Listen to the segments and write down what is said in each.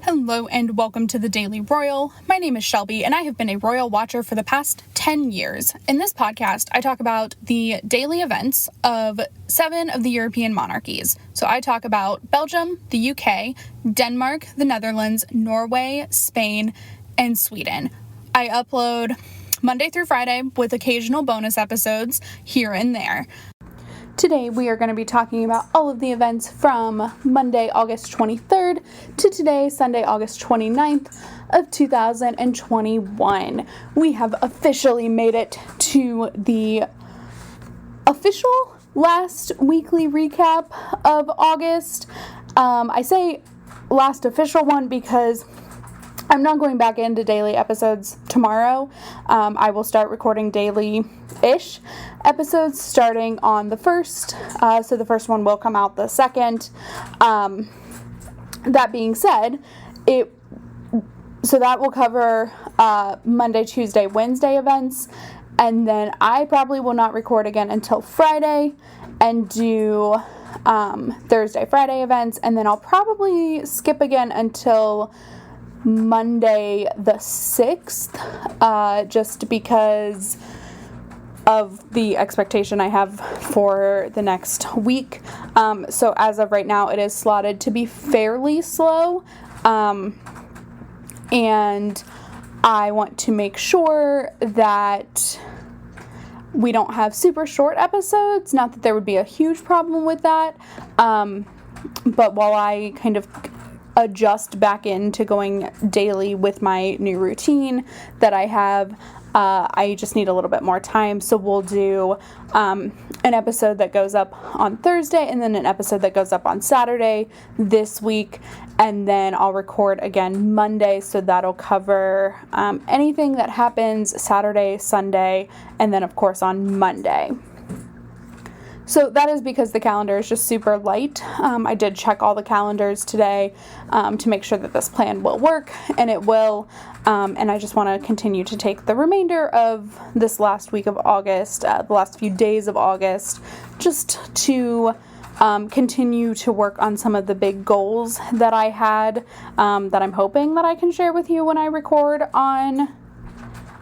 Hello and welcome to the Daily Royal. My name is Shelby and I have been a royal watcher for the past 10 years. In this podcast, I talk about the daily events of 7 of the European monarchies. So I talk about Belgium, the UK, Denmark, the Netherlands, Norway, Spain, and Sweden. I upload Monday through Friday with occasional bonus episodes here and there. Today we are going to be talking about all of the events from Monday, August 23rd to today, Sunday, August 29th of 2021. We have officially made it to the official last weekly recap of August. I say last official one because I'm not going back into daily episodes tomorrow. I will start recording daily-ish episodes starting on the 1st. So the first one will come out the 2nd. That being said, so that will cover Monday, Tuesday, Wednesday events. And then I probably will not record again until Friday and do Thursday, Friday events. And then I'll probably skip again until Monday the 6th, just because of the expectation I have for the next week. So as of right now, it is slotted to be fairly slow, and I want to make sure that we don't have super short episodes. Not that there would be a huge problem with that, but while I kind of adjust back into going daily with my new routine that I have, I just need a little bit more time. So we'll do an episode that goes up on Thursday and then an episode that goes up on Saturday this week, and then I'll record again Monday, so that'll cover anything that happens Saturday, Sunday, and then of course on Monday. So that is because the calendar is just super light. I did check all the calendars today to make sure that this plan will work, and it will. And I just want to continue to take the remainder of this last week of August, the last few days of August, just to continue to work on some of the big goals that I had, that I'm hoping that I can share with you when I record on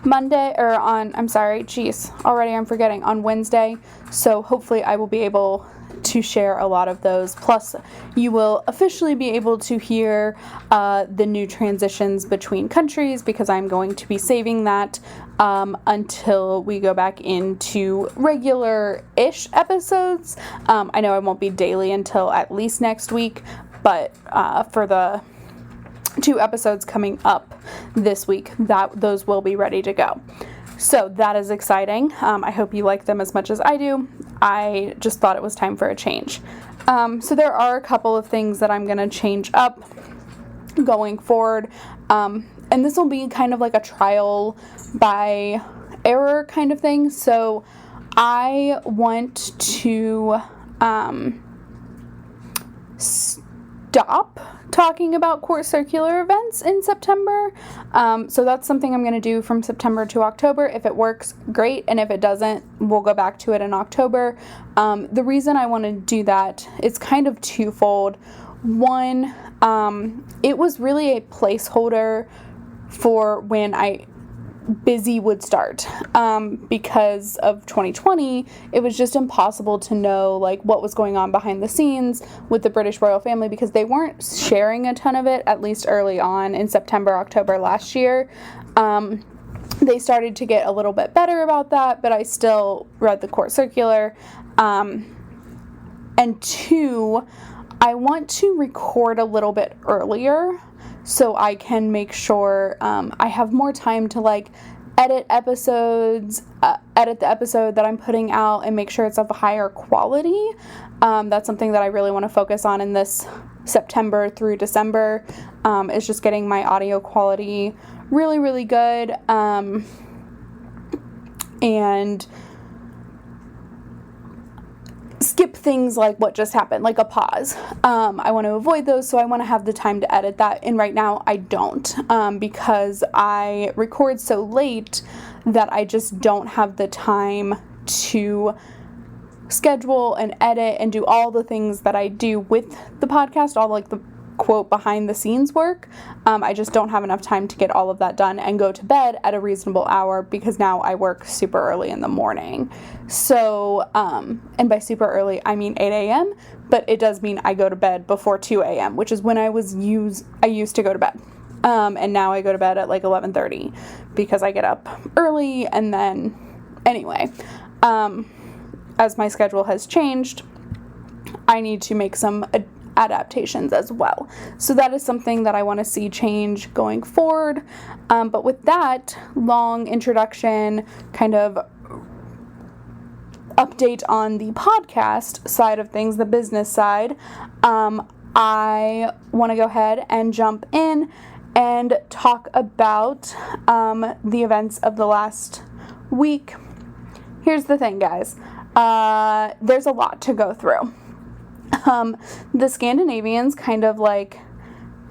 Monday, or on Wednesday. So hopefully I will be able to share a lot of those. Plus, you will officially be able to hear the new transitions between countries, because I'm going to be saving that until we go back into regular-ish episodes. I know I won't be daily until at least next week, but for the 2 episodes coming up this week, those will be ready to go. So that is exciting. I hope you like them as much as I do. I just thought it was time for a change. So there are a couple of things that I'm going to change up going forward. And this will be kind of like a trial by error kind of thing. So I want to stop talking about court circular events in September. So that's something I'm going to do from September to October. If it works, great. And if it doesn't, we'll go back to it in October. The reason I want to do that is kind of twofold. One, it was really a placeholder for when busy would start, because of 2020. It was just impossible to know what was going on behind the scenes with the British royal family, because they weren't sharing a ton of it, at least early on in September, October last year. They started to get a little bit better about that, but I still read the court circular. And 2, I want to record a little bit earlier, so I can make sure I have more time to edit episodes, edit the episode that I'm putting out, and make sure it's of a higher quality. That's something that I really want to focus on in this September through December, is just getting my audio quality really, really good, and skip things like what just happened, like a pause. I want to avoid those, so I want to have the time to edit that, and right now I don't, because I record so late that I just don't have the time to schedule and edit and do all the things that I do with the podcast, all the quote behind the scenes work. I just don't have enough time to get all of that done and go to bed at a reasonable hour because now I work super early in the morning. So, and by super early, I mean 8 a.m., but it does mean I go to bed before 2 a.m., which is when I used to go to bed. And now I go to bed at like 11:30 because I get up early. And then anyway, as my schedule has changed, I need to make some adaptations as well. So that is something that I want to see change going forward. But with that long introduction, kind of update on the podcast side of things, the business side, I want to go ahead and jump in and talk about the events of the last week. Here's the thing, guys. There's a lot to go through. The Scandinavians kind of like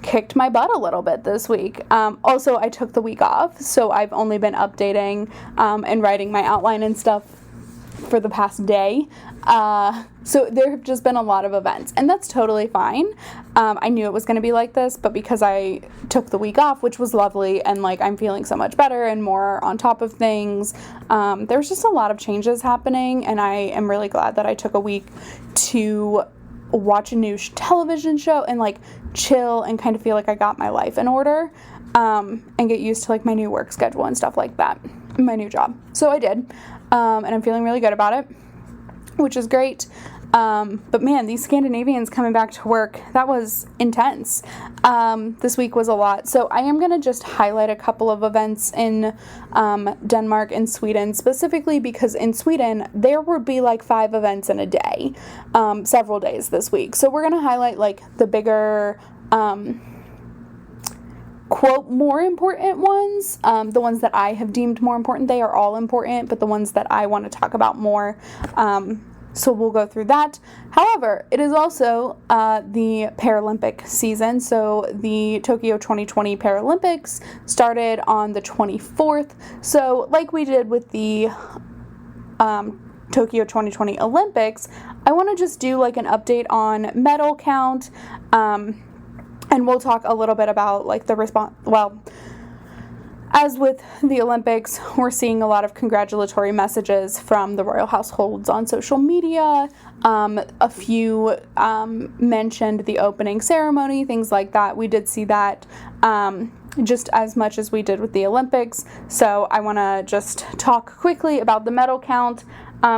kicked my butt a little bit this week. Also, I took the week off, so I've only been updating and writing my outline and stuff for the past day. So there have just been a lot of events, and that's totally fine. I knew it was going to be like this, but because I took the week off, which was lovely, and like I'm feeling so much better and more on top of things, there's just a lot of changes happening, and I am really glad that I took a week to watch a new television show and like chill and kind of feel like I got my life in order, and get used to like my new work schedule and stuff like that, my new job. So I did, and I'm feeling really good about it, which is great. But man, these Scandinavians coming back to work, that was intense. This week was a lot. So I am going to just highlight a couple of events in Denmark and Sweden, specifically because in Sweden, there would be like 5 events in a day, several days this week. So we're going to highlight like the bigger, quote, more important ones, the ones that I have deemed more important. They are all important, but the ones that I want to talk about more, so we'll go through that. However, it is also the Paralympic season. So the Tokyo 2020 Paralympics started on the 24th. So like we did with the Tokyo 2020 Olympics, I want to just do like an update on medal count, and we'll talk a little bit about like the response. Well, as with the Olympics, we're seeing a lot of congratulatory messages from the royal households on social media. A few mentioned the opening ceremony, things like that. We did see that just as much as we did with the Olympics. So I want to just talk quickly about the medal count.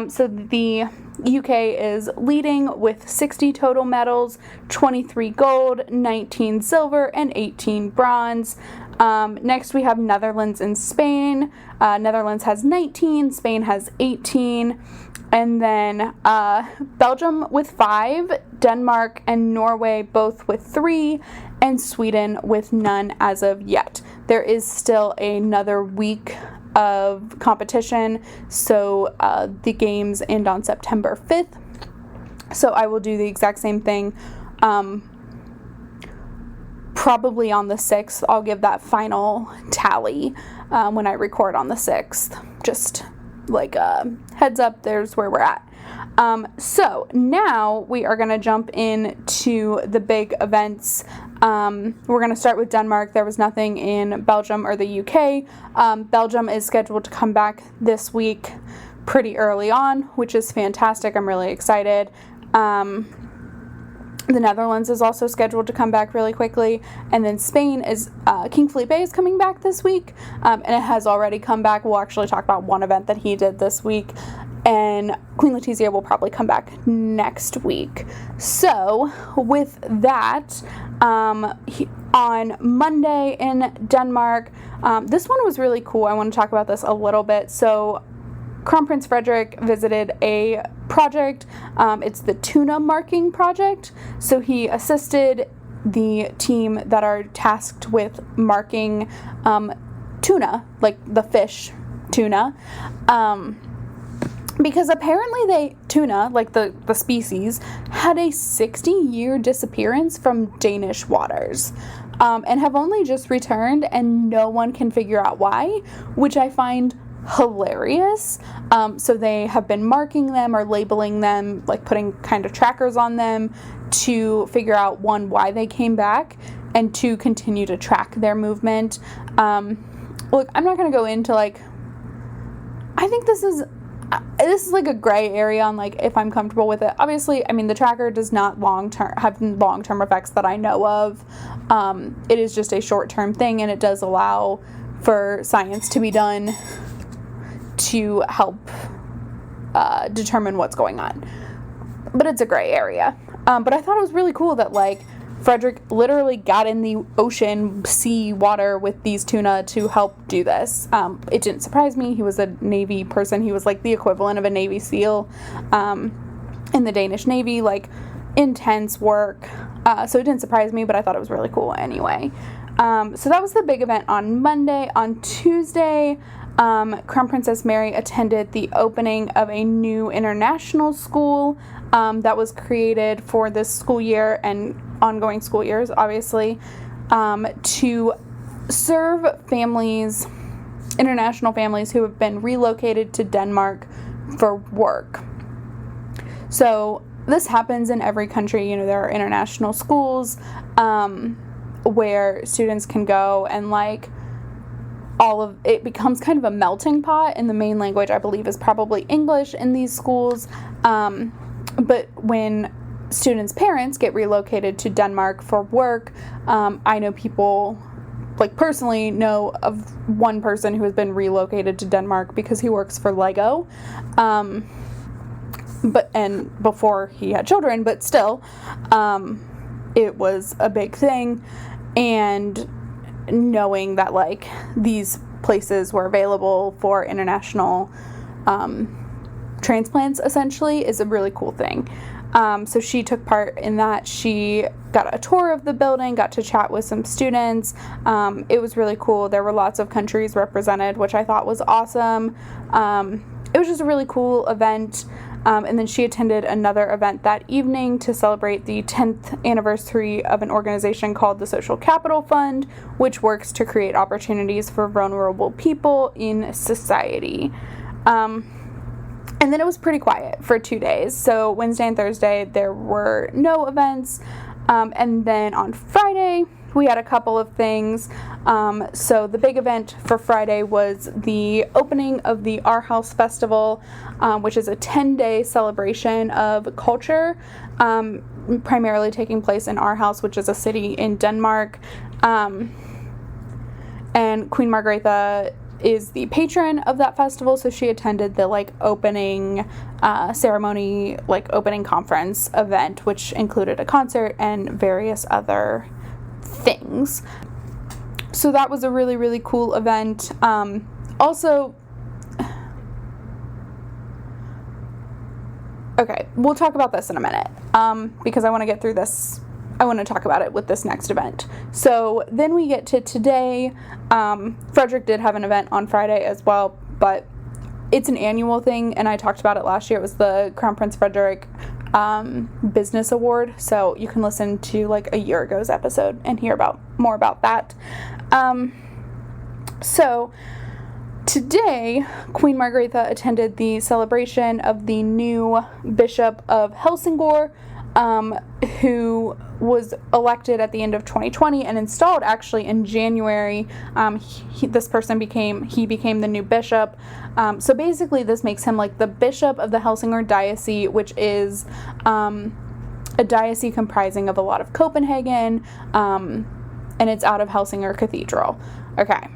So the UK is leading with 60 total medals, 23 gold, 19 silver, and 18 bronze. Next we have Netherlands and Spain. Netherlands has 19, Spain has 18, and then Belgium with 5, Denmark and Norway both with 3, and Sweden with none as of yet. There is still another week of competition, so the games end on September 5th. So I will do the exact same thing. Probably on the 6th, I'll give that final tally when I record on the 6th. Just like a heads up, there's where we're at. So now we are going to jump into the big events. We're going to start with Denmark. There was nothing in Belgium or the UK. Belgium is scheduled to come back this week pretty early on, which is fantastic. I'm really excited. The Netherlands is also scheduled to come back really quickly. And then Spain is, King Felipe is coming back this week. And it has already come back. We'll actually talk about one event that he did this week. And Queen Letizia will probably come back next week. So with that, on Monday in Denmark, this one was really cool. I want to talk about this a little bit. So Crown Prince Frederik visited a project. It's the tuna marking project. So he assisted the team that are tasked with marking tuna, like the fish tuna. Because apparently tuna, like the species, had a 60-year disappearance from Danish waters, and have only just returned, and no one can figure out why, which I find hilarious. So they have been marking them or labeling them, like putting kind of trackers on them to figure out, one, why they came back, and two, continue to track their movement. Look, I'm not going to go into, like, I think this is like a gray area on, like, if I'm comfortable with it. Obviously, I mean, the tracker does not have long-term effects that I know of. It is just a short-term thing, and it does allow for science to be done to help determine what's going on. But it's a gray area. But I thought it was really cool that, like, Frederick literally got in the ocean, sea, water with these tuna to help do this. It didn't surprise me. He was a Navy person. He was like the equivalent of a Navy SEAL in the Danish Navy, like intense work. So it didn't surprise me, but I thought it was really cool anyway. So that was the big event on Monday. On Tuesday, Crown Princess Mary attended the opening of a new international school that was created for this school year and ongoing school years, obviously, to serve families, international families who have been relocated to Denmark for work. So this happens in every country. You know, there are international schools where students can go, and like all of it becomes kind of a melting pot, and the main language, I believe, is probably English in these schools. But when students' parents get relocated to Denmark for work, I know people, like personally know of one person who has been relocated to Denmark because he works for Lego. And before he had children, but still, it was a big thing. And knowing that, like, these places were available for international transplants, essentially, is a really cool thing. So she took part in that. She got a tour of the building, got to chat with some students. It was really cool. There were lots of countries represented, which I thought was awesome. It was just a really cool event. And then she attended another event that evening to celebrate the 10th anniversary of an organization called the Social Capital Fund, which works to create opportunities for vulnerable people in society. And then it was pretty quiet for 2 days. So Wednesday and Thursday, there were no events. And then on Friday, we had a couple of things. So the big event for Friday was the opening of the Our House Festival, which is a 10-day celebration of culture, primarily taking place in Our House, which is a city in Denmark. And Queen Margrethe is the patron of that festival, so she attended the opening ceremony, opening conference event, which included a concert and various other things. So that was a really, really cool event. Also, okay, we'll talk about this in a minute, because I want to get through this. I want to talk about it with this next event. So then we get to today. Frederick did have an event on Friday as well, but it's an annual thing, and I talked about it last year. It was the Crown Prince Frederick Business Award, so you can listen to a year ago's episode and hear more about that. So today, Queen Margrethe attended the celebration of the new Bishop of Helsingør, who was elected at the end of 2020 and installed actually in January. This person became the new bishop. So basically this makes him the bishop of the Helsingør diocese, which is a diocese comprising of a lot of Copenhagen, and it's out of Helsingør Cathedral. Okay.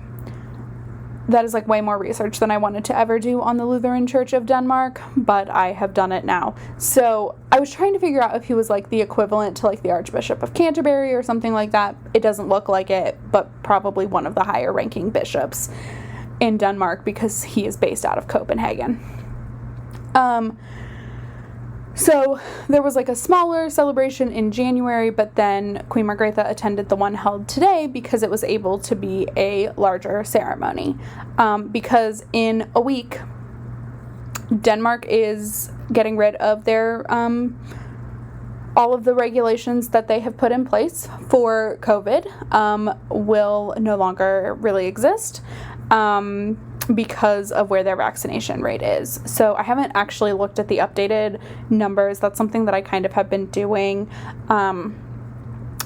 That is way more research than I wanted to ever do on the Lutheran Church of Denmark, but I have done it now. So I was trying to figure out if he was the equivalent to the Archbishop of Canterbury or something like that. It doesn't look like it, but probably one of the higher ranking bishops in Denmark because he is based out of Copenhagen. So there was a smaller celebration in January, but then Queen Margrethe attended the one held today because it was able to be a larger ceremony. Because in a week, Denmark is getting rid of their all of the regulations that they have put in place for COVID will no longer really exist. because of where their vaccination rate is. So I haven't actually looked at the updated numbers. That's something that I kind of have been doing.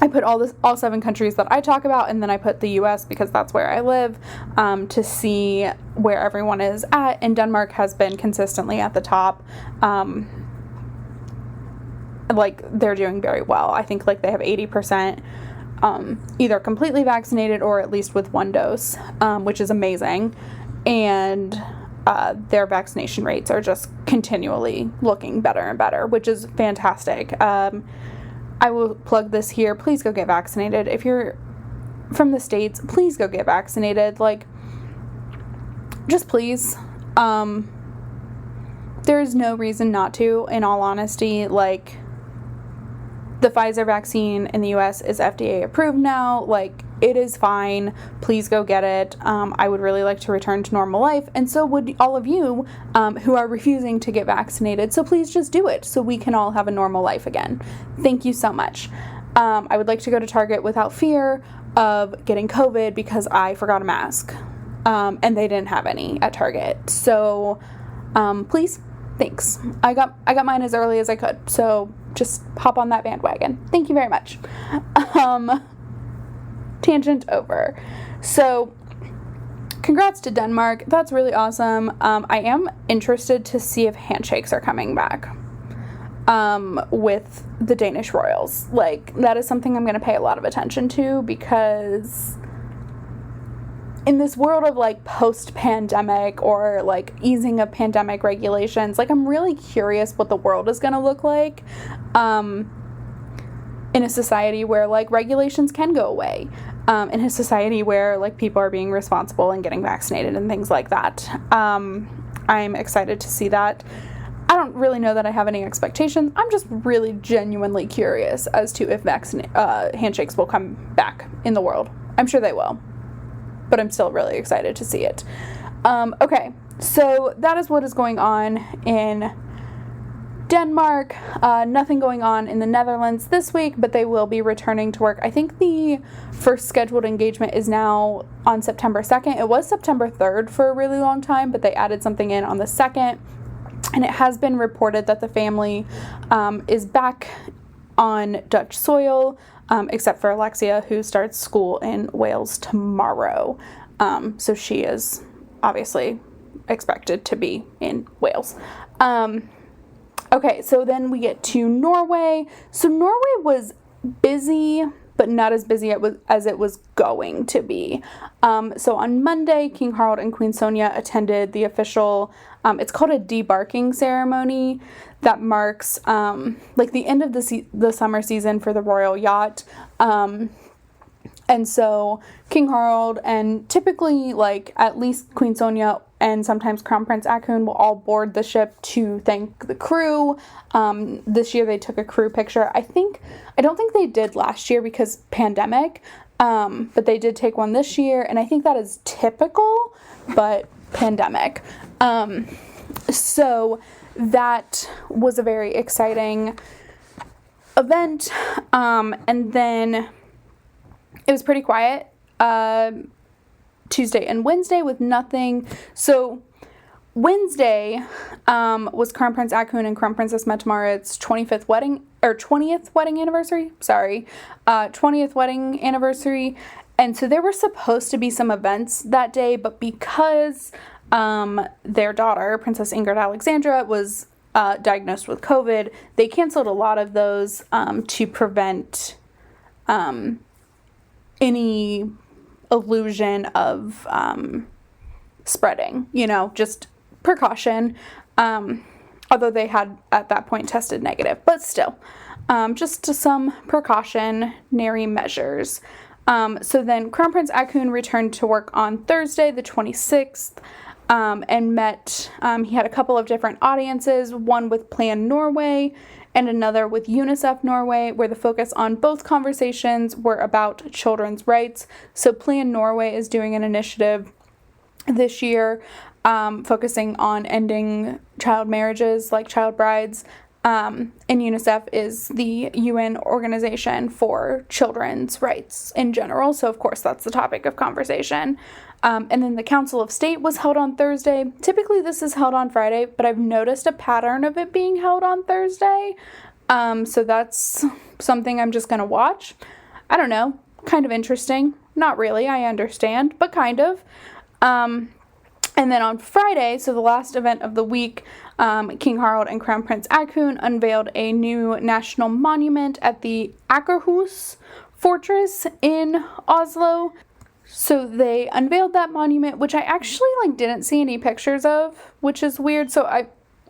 I put all 7 countries that I talk about, and then I put the US because that's where I live, to see where everyone is at, and Denmark has been consistently at the top. Like, they're doing very well. I think, like, they have 80% either completely vaccinated or at least with 1 dose, which is amazing. And their vaccination rates are just continually looking better and better, which is fantastic. I will plug this here. Please go get vaccinated. If you're from the States, please go get vaccinated. Like, just please. There's no reason not to, in all honesty. Like, the Pfizer vaccine in the US is FDA approved now. Like, it is fine. Please go get it. I would really like to return to normal life, and so would all of you who are refusing to get vaccinated. So please just do it so we can all have a normal life again. Thank you so much. I would like to go to Target without fear of getting COVID because I forgot a mask, and they didn't have any at Target. So please, thanks. I got mine as early as I could, so just hop on that bandwagon. Thank you very much. Tangent over. So, congrats to Denmark. That's really awesome. I am interested to see if handshakes are coming back with the Danish royals. Like, that is something I'm going to pay a lot of attention to, because in this world of, like, post-pandemic or, like, easing of pandemic regulations, like, I'm really curious what the world is going to look like in a society where, like, regulations can go away, in a society where, like, people are being responsible and getting vaccinated and things like that. I'm excited to see that. I don't really know that I have any expectations. I'm just really genuinely curious as to if handshakes will come back in the world. I'm sure they will, but I'm still really excited to see it. Okay, so that is what is going on in Denmark. Nothing going on in the Netherlands this week, but they will be returning to work. I think the first scheduled engagement is now on September 2nd. It was September 3rd for a really long time, but they added something in on the 2nd. And it has been reported that the family is back on Dutch soil, except for Alexia, who starts school in Wales tomorrow. So she is obviously expected to be in Wales. Okay, so then we get to Norway. So Norway was busy, but not as busy as it was going to be. So on Monday, King Harald and Queen Sonja attended the official, it's called a debarking ceremony that marks like the end of the summer season for the royal yacht. And so King Harald and typically, like, at least Queen Sonja and sometimes Crown Prince Haakon will all board the ship to thank the crew. This year they took a crew picture. I don't think they did last year because pandemic, but they did take one this year, and I think that is typical, but pandemic. So that was a very exciting event. And then it was pretty quiet Tuesday and Wednesday with nothing. So Wednesday was Crown Prince Haakon and Crown Princess Mette-Marit's 20th wedding anniversary. 20th wedding anniversary. And so there were supposed to be some events that day, but because their daughter, Princess Ingrid Alexandra, was diagnosed with COVID, they canceled a lot of those to prevent any illusion of spreading, just precaution, although they had at that point tested negative, but still, just some precautionary measures. So then Crown Prince Haakon returned to work on Thursday, the 26th, and met, he had a couple of different audiences, one with Plan Norway and another with UNICEF Norway, where the focus on both conversations were about children's rights. So Plan Norway is doing an initiative this year focusing on ending child marriages, like child brides, And UNICEF is the UN organization for children's rights in general. So, of course, that's the topic of conversation. And then the Council of State was held on Thursday. Typically, this is held on Friday, but I've noticed a pattern of it being held on Thursday. So that's something I'm just going to watch. I don't know. Kind of interesting. Not really, I understand, but kind of. And then on Friday, so the last event of the week, King Harald and Crown Prince Haakon unveiled a new national monument at the Akerhus Fortress in Oslo. So they unveiled that monument, which I actually didn't see any pictures of, which is weird. So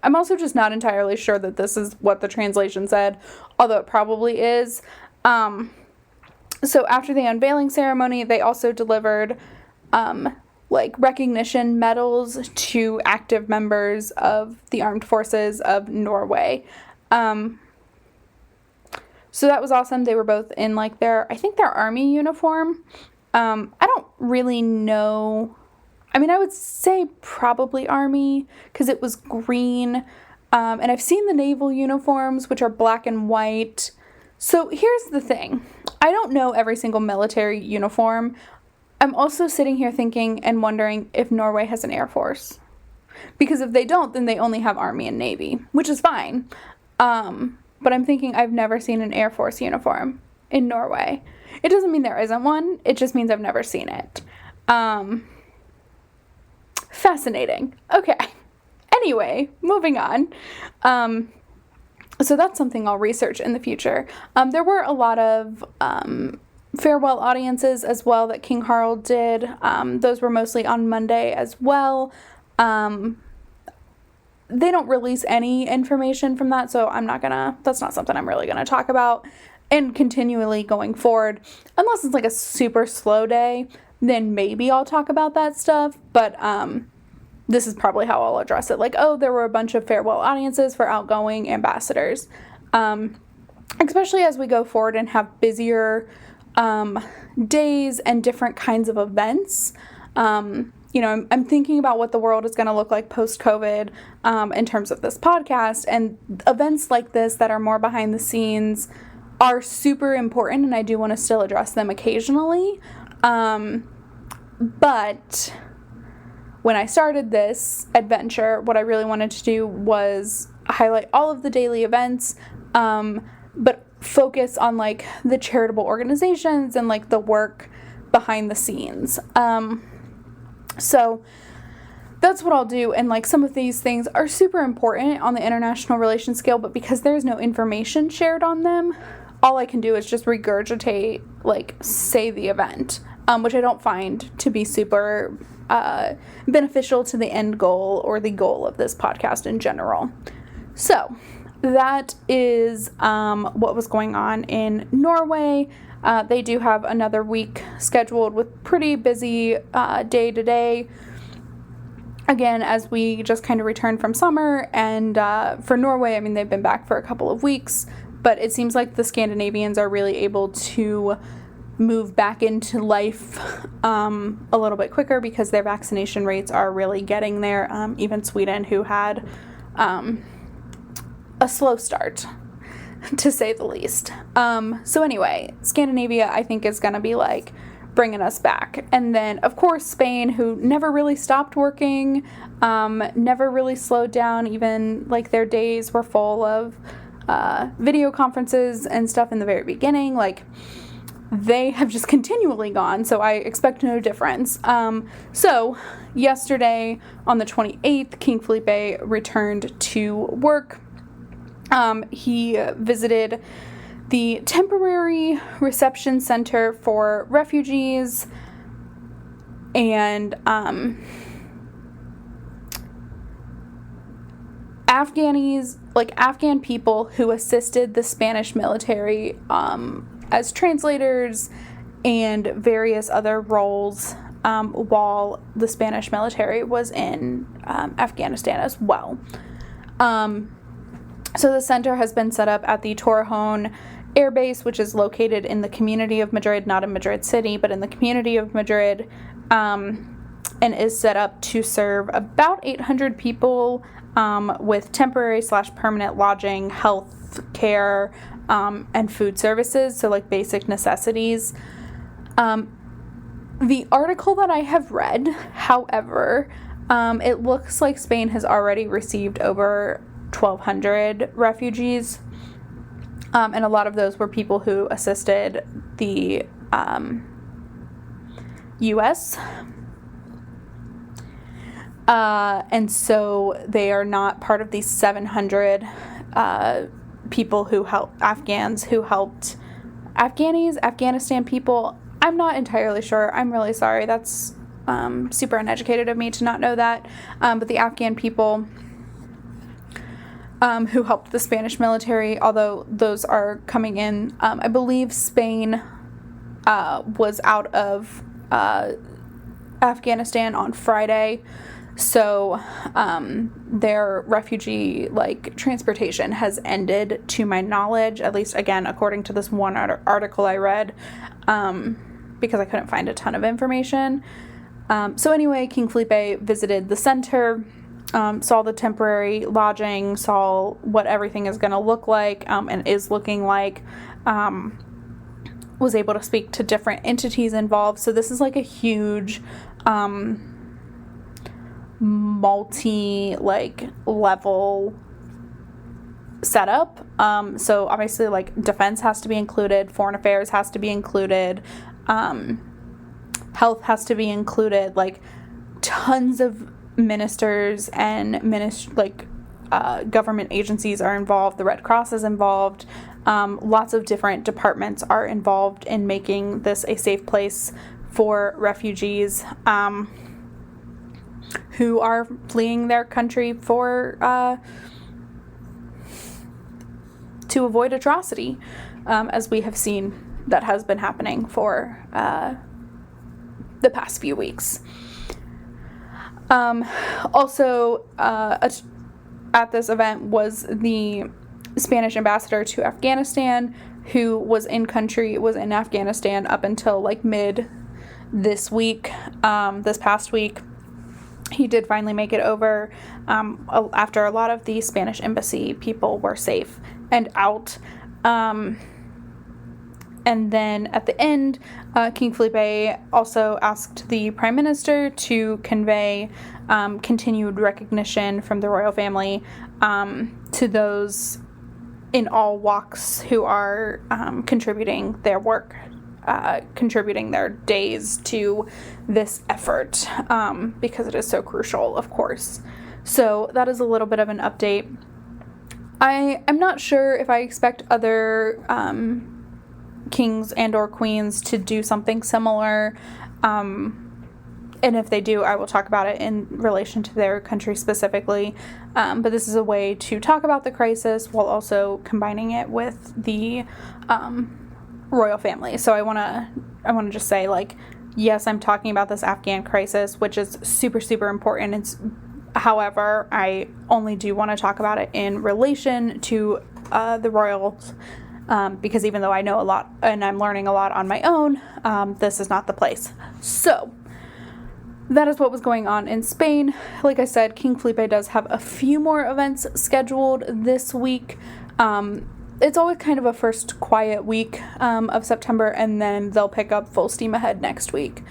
I'm also just not entirely sure that this is what the translation said, although it probably is. So after the unveiling ceremony, they also delivered recognition medals to active members of the armed forces of Norway. So that was awesome. They were both in their army uniform. I don't really know. I mean, I would say probably army because it was green. And I've seen the naval uniforms, which are black and white. So here's the thing. I don't know every single military uniform. I'm also sitting here thinking and wondering if Norway has an air force. Because if they don't, then they only have army and navy, which is fine. But I'm thinking I've never seen an air force uniform in Norway. It doesn't mean there isn't one. It just means I've never seen it. Fascinating. Okay. Anyway, moving on. So that's something I'll research in the future. There were a lot of farewell audiences as well that King Harald did. Those were mostly on Monday as well. They don't release any information from that, so that's not something I'm really gonna talk about. And continually going forward, unless it's a super slow day, then maybe I'll talk about that stuff. But this is probably how I'll address it. There were a bunch of farewell audiences for outgoing ambassadors. Especially as we go forward and have busier days and different kinds of events. I'm thinking about what the world is going to look like post-COVID in terms of this podcast, and events like this that are more behind the scenes are super important, and I do want to still address them occasionally. But when I started this adventure, what I really wanted to do was highlight all of the daily events, but focus on the charitable organizations and the work behind the scenes. So that's what I'll do. And some of these things are super important on the international relations scale, but because there's no information shared on them, all I can do is just regurgitate, say the event, which I don't find to be super beneficial to the end goal or the goal of this podcast in general. So that is what was going on in Norway. They do have another week scheduled with pretty busy day to day. Again, as we just kind of return from summer, and for Norway, they've been back for a couple of weeks, but it seems like the Scandinavians are really able to move back into life a little bit quicker because their vaccination rates are really getting there. Even Sweden, who had a slow start, to say the least. So anyway, Scandinavia, I think, is going to be bringing us back. And then, of course, Spain, who never really stopped working, never really slowed down, even their days were full of video conferences and stuff in the very beginning. They have just continually gone, so I expect no difference. So yesterday, on the 28th, King Felipe returned to work. He visited the temporary reception center for refugees and Afghan people who assisted the Spanish military as translators and various other roles while the Spanish military was in Afghanistan as well. So the center has been set up at the Torrejon Air Base, which is located in the community of Madrid, not in Madrid City, but in the community of Madrid, and is set up to serve about 800 people with temporary/permanent lodging, health care, and food services, so like basic necessities. The article that I have read, however, it looks like Spain has already received over 1,200 refugees, and a lot of those were people who assisted the U.S., and so they are not part of these 700 people who helped Afghanistan people. I'm not entirely sure. I'm really sorry. That's super uneducated of me to not know that. But the Afghan people who helped the Spanish military, although those are coming in, I believe Spain was out of Afghanistan on Friday. So their refugee transportation has ended, to my knowledge, at least again according to this one article I read, because I couldn't find a ton of information. So anyway, King Felipe visited the center, saw the temporary lodging, saw what everything is going to look like, and is looking like, was able to speak to different entities involved. So this is like a huge multi-level setup. So obviously defense has to be included, foreign affairs has to be included, health has to be included, tons of ministers and government agencies are involved, the Red Cross is involved, lots of different departments are involved in making this a safe place for refugees who are fleeing their country to avoid atrocity, as we have seen that has been happening for the past few weeks. Also, at this event was the Spanish ambassador to Afghanistan, who was in Afghanistan up until mid this week, this past week. He did finally make it over after a lot of the Spanish embassy people were safe and out. And then at the end, King Felipe also asked the Prime Minister to convey continued recognition from the royal family to those in all walks who are contributing their work, contributing their days to this effort, because it is so crucial, of course. So that is a little bit of an update. I'm not sure if I expect other kings and or queens to do something similar, and if they do, I will talk about it in relation to their country specifically, but this is a way to talk about the crisis while also combining it with the royal family. So I want to just say, yes, I'm talking about this Afghan crisis, which is super, super important. However, I only do want to talk about it in relation to the royals, because even though I know a lot and I'm learning a lot on my own, this is not the place. So that is what was going on in Spain. Like I said, King Felipe does have a few more events scheduled this week. It's always kind of a first quiet week of September, and then they'll pick up full steam ahead next week,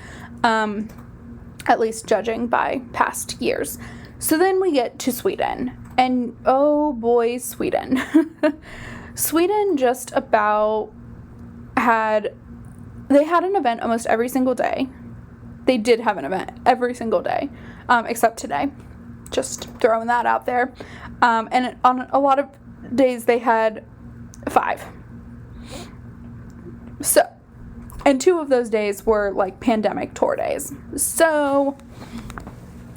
at least judging by past years. So then we get to Sweden, and oh boy, Sweden. Sweden just about had an event almost every single day. They did have an event every single day, except today. Just throwing that out there. And on a lot of days they had 5. So, and 2 of those days were pandemic tour days. So,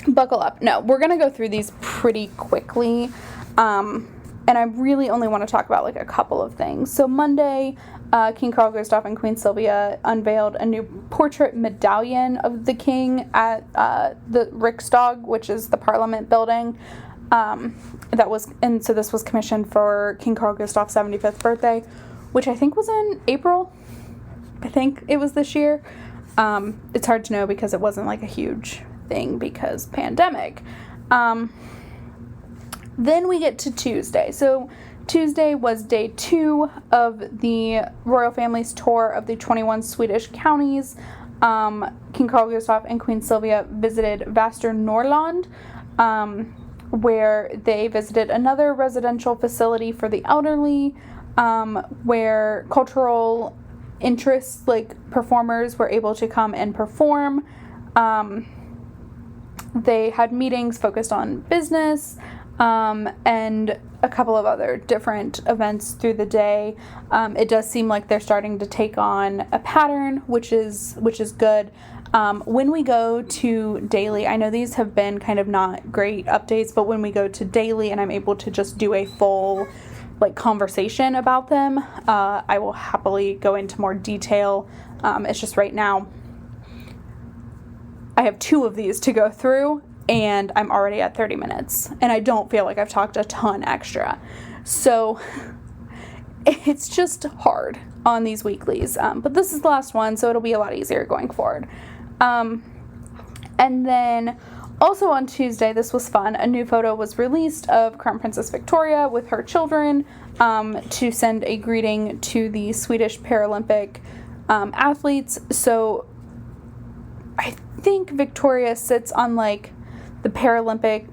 buckle up. No, we're going to go through these pretty quickly. And I really only want to talk about a couple of things. So Monday, King Carl Gustaf and Queen Sylvia unveiled a new portrait medallion of the king at the Riksdag, which is the Parliament building. So this was commissioned for King Carl Gustaf's 75th birthday, which I think was in April. I think it was this year. It's hard to know because it wasn't a huge thing because pandemic. Then we get to Tuesday. So Tuesday was day 2 of the royal family's tour of the 21 Swedish counties. King Carl Gustaf and Queen Sylvia visited Västernorrland, where they visited another residential facility for the elderly, where cultural interests like performers were able to come and perform. They had meetings focused on business, and a couple of other different events through the day. It does seem like they're starting to take on a pattern, which is good. When we go to daily, I know these have been kind of not great updates, but when we go to daily and I'm able to just do a full conversation about them, I will happily go into more detail. It's just right now I have 2 of these to go through, and I'm already at 30 minutes, and I don't feel like I've talked a ton extra. So it's just hard on these weeklies. But this is the last one, so it'll be a lot easier going forward. And then also on Tuesday, this was fun, a new photo was released of Crown Princess Victoria with her children to send a greeting to the Swedish Paralympic athletes. So I think Victoria sits on the Paralympic,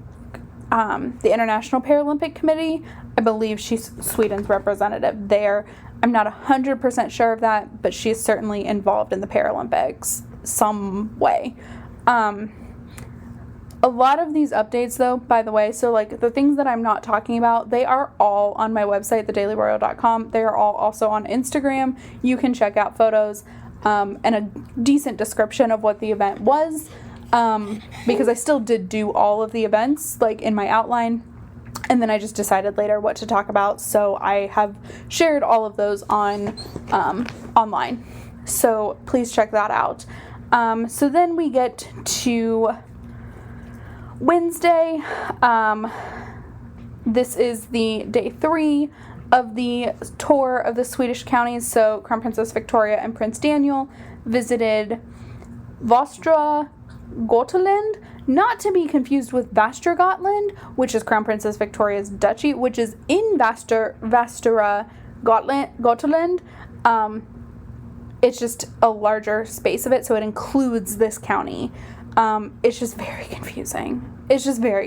the International Paralympic Committee. I believe she's Sweden's representative there. I'm not 100% sure of that, but she's certainly involved in the Paralympics some way. A lot of these updates, though, by the way, so the things that I'm not talking about, they are all on my website, thedailyroyal.com. They are all also on Instagram. You can check out photos and a decent description of what the event was, because I still did do all of the events in my outline, and then I just decided later what to talk about. So I have shared all of those on online. So please check that out. So then we get to Wednesday. This is the day 3 of the tour of the Swedish counties. So Crown Princess Victoria and Prince Daniel visited Västra Götaland, not to be confused with Västra Gotland, which is Crown Princess Victoria's duchy, which is in Västra Götaland. It's just a larger space of it, so it includes this county. It's just very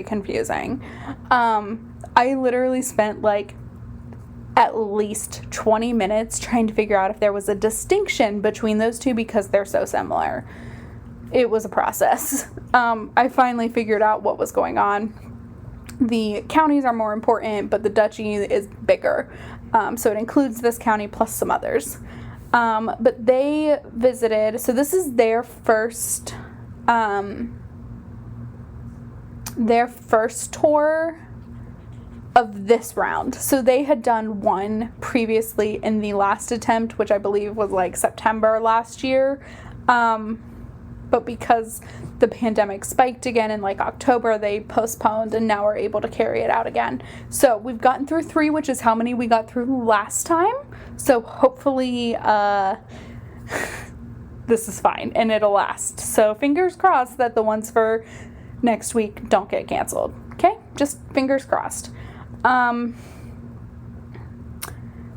confusing. I literally spent at least 20 minutes trying to figure out if there was a distinction between those two because they're so similar. It was a process. I finally figured out what was going on. The counties are more important, but the duchy is bigger. So it includes this county plus some others. But they visited, so this is their first tour of this round. So they had done one previously in the last attempt, which I believe was September last year. But because the pandemic spiked again in October, they postponed and now are able to carry it out again. So we've gotten through 3, which is how many we got through last time. So hopefully this is fine and it'll last. So fingers crossed that the ones for next week don't get canceled. Okay? Just fingers crossed.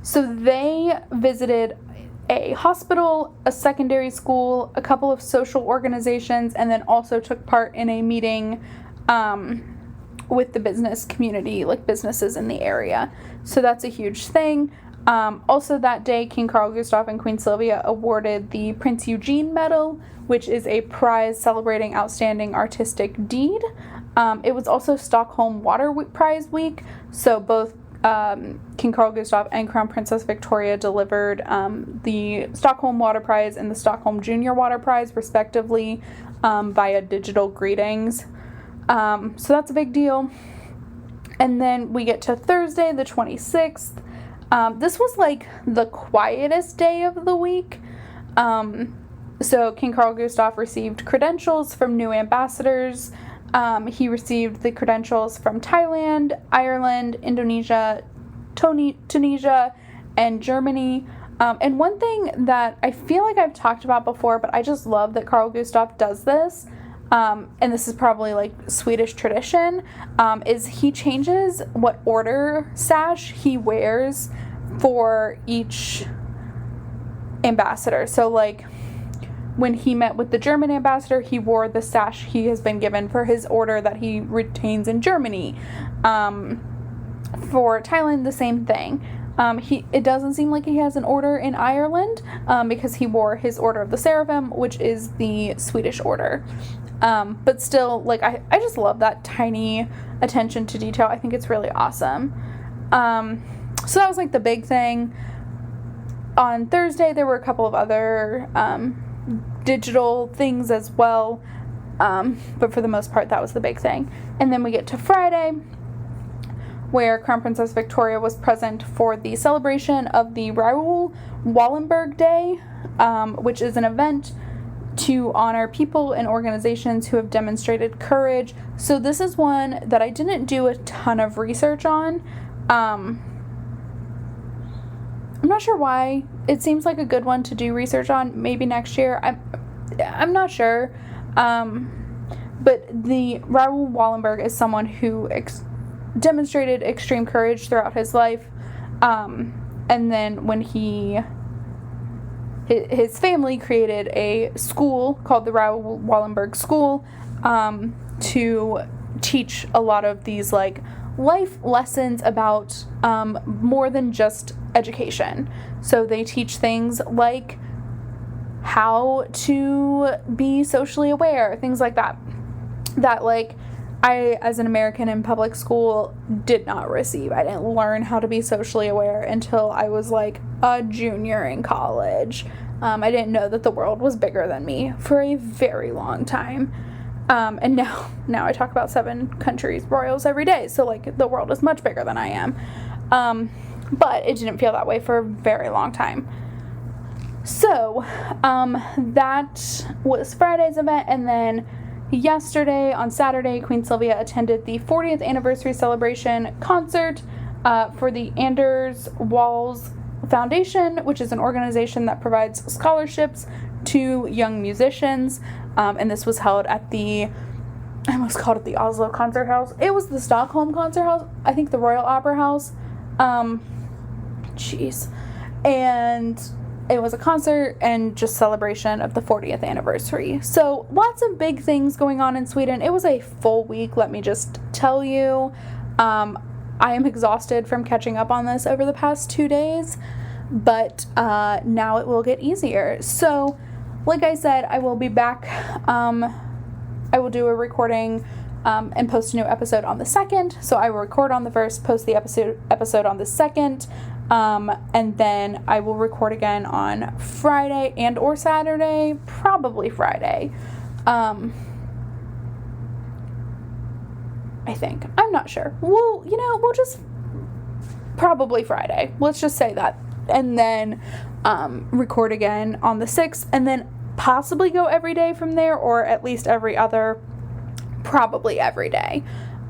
So they visited a hospital, a secondary school, a couple of social organizations, and then also took part in a meeting with the business community, businesses in the area. So that's a huge thing. Also that day, King Carl Gustaf and Queen Sylvia awarded the Prince Eugene Medal, which is a prize celebrating outstanding artistic deed. It was also Stockholm Water Prize Week, so both King Carl Gustaf and Crown Princess Victoria delivered the Stockholm Water Prize and the Stockholm Junior Water Prize, respectively, via digital greetings. So that's a big deal. And then we get to Thursday, the 26th. This was the quietest day of the week. So King Carl Gustaf received credentials from new ambassadors. He received the credentials from Thailand, Ireland, Indonesia, Tunisia, and Germany. And one thing that I feel like I've talked about before, but I just love that Carl Gustaf does this, and this is probably like Swedish tradition, is he changes what order sash he wears for each ambassador. So like when he met with the German ambassador, he wore the sash he has been given for his order that he retains in Germany. For Thailand, the same thing. It doesn't seem like he has an order in Ireland, because he wore his Order of the Seraphim, which is the Swedish order. But still, like, I just love that tiny attention to detail. I think it's really awesome. So that was like the big thing. On Thursday, there were a couple of other digital things as well, but for the most part, that was the big thing. And then we get to Friday, where Crown Princess Victoria was present for the celebration of the Raoul Wallenberg Day, which is an event to honor people and organizations who have demonstrated courage. So this is one that I didn't do a ton of research on. I'm not sure why. It seems like a good one to do research on. Maybe next year. I'm not sure. But the Raoul Wallenberg is someone who demonstrated extreme courage throughout his life. And then when his family created a school called the Raoul Wallenberg School, to teach a lot of these like life lessons about more than just education. So they teach things like how to be socially aware, things like that. That like I, as an American in public school, did not receive. I didn't learn how to be socially aware until I was like a junior in college. I didn't know that the world was bigger than me for a very long time. And now I talk about 7 countries, royals every day. So like the world is much bigger than I am. But it didn't feel that way for a very long time. So, that was Friday's event. And then yesterday, on Saturday, Queen Sylvia attended the 40th anniversary celebration concert for the Anders Walls Foundation, which is an organization that provides scholarships to young musicians. And this was held at I almost called it the Oslo Concert House. It was the Stockholm Concert House. I think the Royal Opera House. And it was a concert and just celebration of the 40th anniversary. So lots of big things going on in Sweden. It was a full week, let me just tell you. I am exhausted from catching up on this over the past 2 days, but now it will get easier. So, like I said, I will be back. I will do a recording and post a new episode on the 2nd. So I will record on the 1st, post the episode on the 2nd. And then I will record again on Friday and or Saturday, probably Friday. I think. I'm not sure. We'll just probably Friday. Let's just say that. And then record again on the 6th, and then possibly go every day from there, or at least every other, probably every day.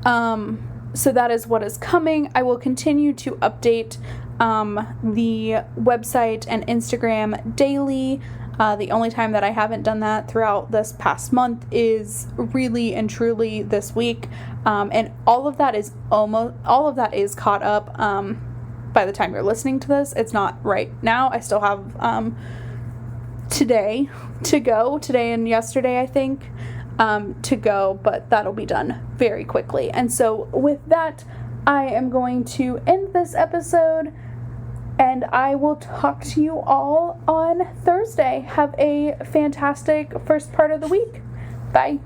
So that is what is coming. I will continue to update the website and Instagram daily. The only time that I haven't done that throughout this past month is really and truly this week. And all of that is caught up by the time you're listening to this. It's not right now. I still have today to go, today and yesterday, I think, to go, but that'll be done very quickly. And so with that, I am going to end this episode, and I will talk to you all on Thursday. Have a fantastic first part of the week. Bye.